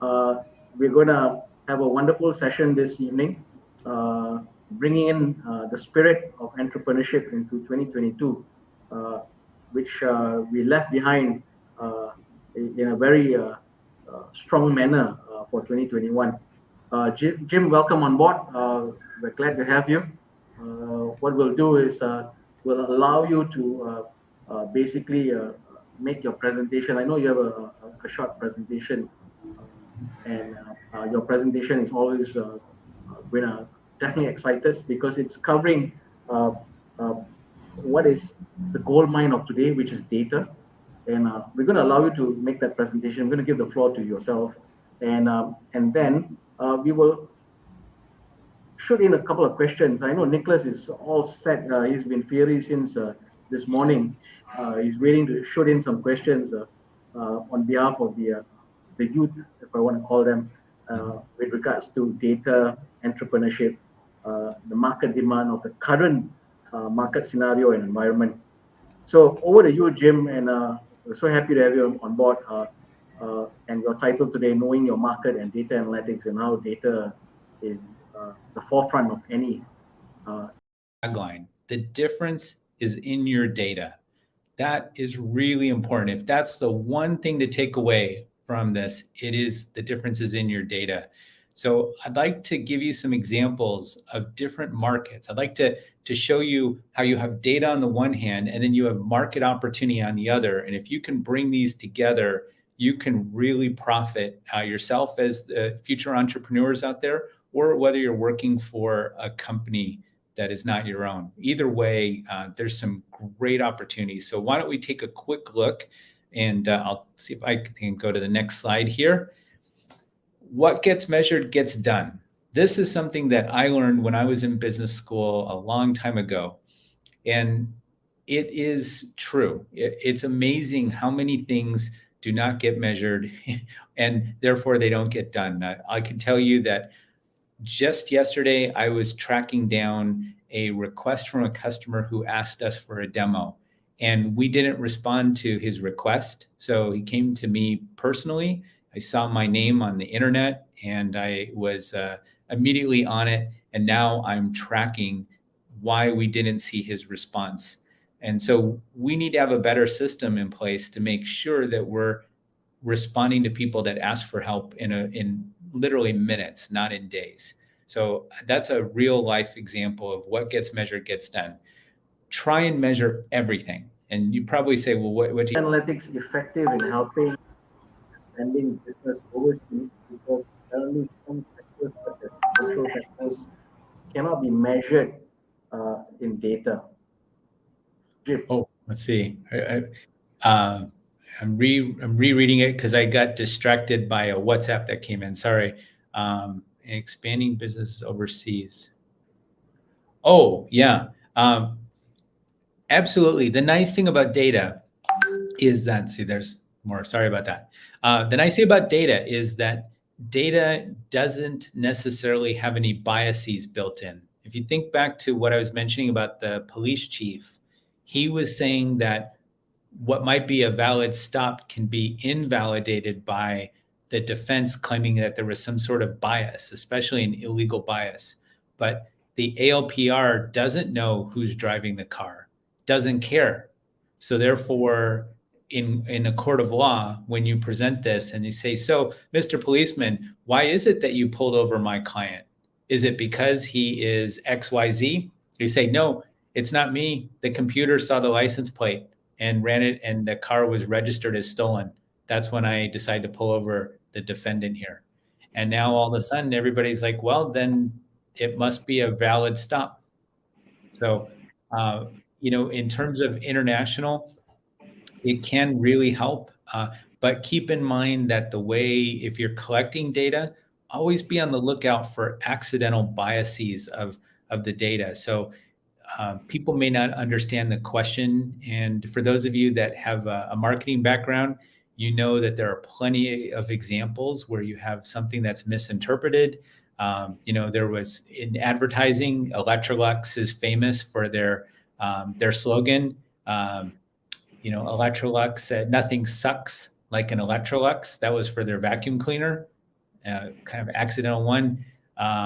Uh, we're going to have a wonderful session this evening, bringing in the spirit of entrepreneurship into 2022, uh, which we left behind uh, in a very strong manner for 2021. Jim, welcome on board. We're glad to have you. What we'll do is we'll allow you to basically make your presentation. I know you have a short presentation, uh, and your presentation is always going to definitely excite us because it's covering uh, uh, what is the gold mine of today, which is data. And we're going to allow you to make that presentation. I'm going to give the floor to yourself, and then we will shoot in a couple of questions. I know Nicholas is all set. He's been fiery since this morning. He's waiting to shoot in some questions on behalf of the youth, if I want to call them, with regards to data, entrepreneurship, the market demand of the current market scenario and environment. So over to you, Jim, and we're so happy to have you on board. And your title today, Knowing Your Market and Data Analytics, and how data is the forefront of any. Uh, Tagline: the difference is in your data. That is really important. If that's the one thing to take away from this, it is the differences in your data. So I'd like to give you some examples of different markets. I'd like to show you how you have data on the one hand and then you have market opportunity on the other. And if you can bring these together, you can really profit yourself as the future entrepreneurs out there, or whether you're working for a company that is not your own. Either way, there's some great opportunities. So why don't we take a quick look, and I'll see if I can go to the next slide here. What gets measured gets done. This is something that I learned when I was in business school a long time ago. And it is true. It's amazing how many things do not get measured and therefore they don't get done. I can tell you that just yesterday, I was tracking down a request from a customer who asked us for a demo, and we didn't respond to his request. So he came to me personally. I saw my name on the internet, and I was immediately on it. And now I'm tracking why we didn't see his response. And so we need to have a better system in place to make sure that we're responding to people that ask for help in literally minutes, not in days. So that's a real life example of what gets measured gets done. Try and measure everything. And you probably say, well, what do you? analytics effective in helping expanding business overseas because apparently some factors such as social factors cannot be measured in data. Jim. Oh, let's see. I'm rereading it because I got distracted by a WhatsApp that came in. Sorry. Expanding businesses overseas. Oh, yeah. Absolutely. The nice thing about data is that, see, there's more. Sorry about that. The nice thing about data is that data doesn't necessarily have any biases built in. If you think back to what I was mentioning about the police chief, he was saying that what might be a valid stop can be invalidated by the defense claiming that there was some sort of bias, especially an illegal bias. But the ALPR doesn't know who's driving the car, doesn't care. So therefore, in a court of law, when you present this and you say, so, Mr. Policeman, why is it that you pulled over my client? Is it because he is XYZ? You say, no, it's not me. The computer saw the license plate and ran it, and the car was registered as stolen. That's when I decided to pull over the defendant here. And now all of a sudden, everybody's like, well, then it must be a valid stop. So, in terms of international, it can really help. But keep in mind that if you're collecting data, always be on the lookout for accidental biases of the data. So people may not understand the question. And for those of you that have a marketing background, you know that there are plenty of examples where you have something that's misinterpreted. There was in advertising, Electrolux is famous for their slogan. Electrolux said nothing sucks like an Electrolux. That was for their vacuum cleaner. kind of accidental one.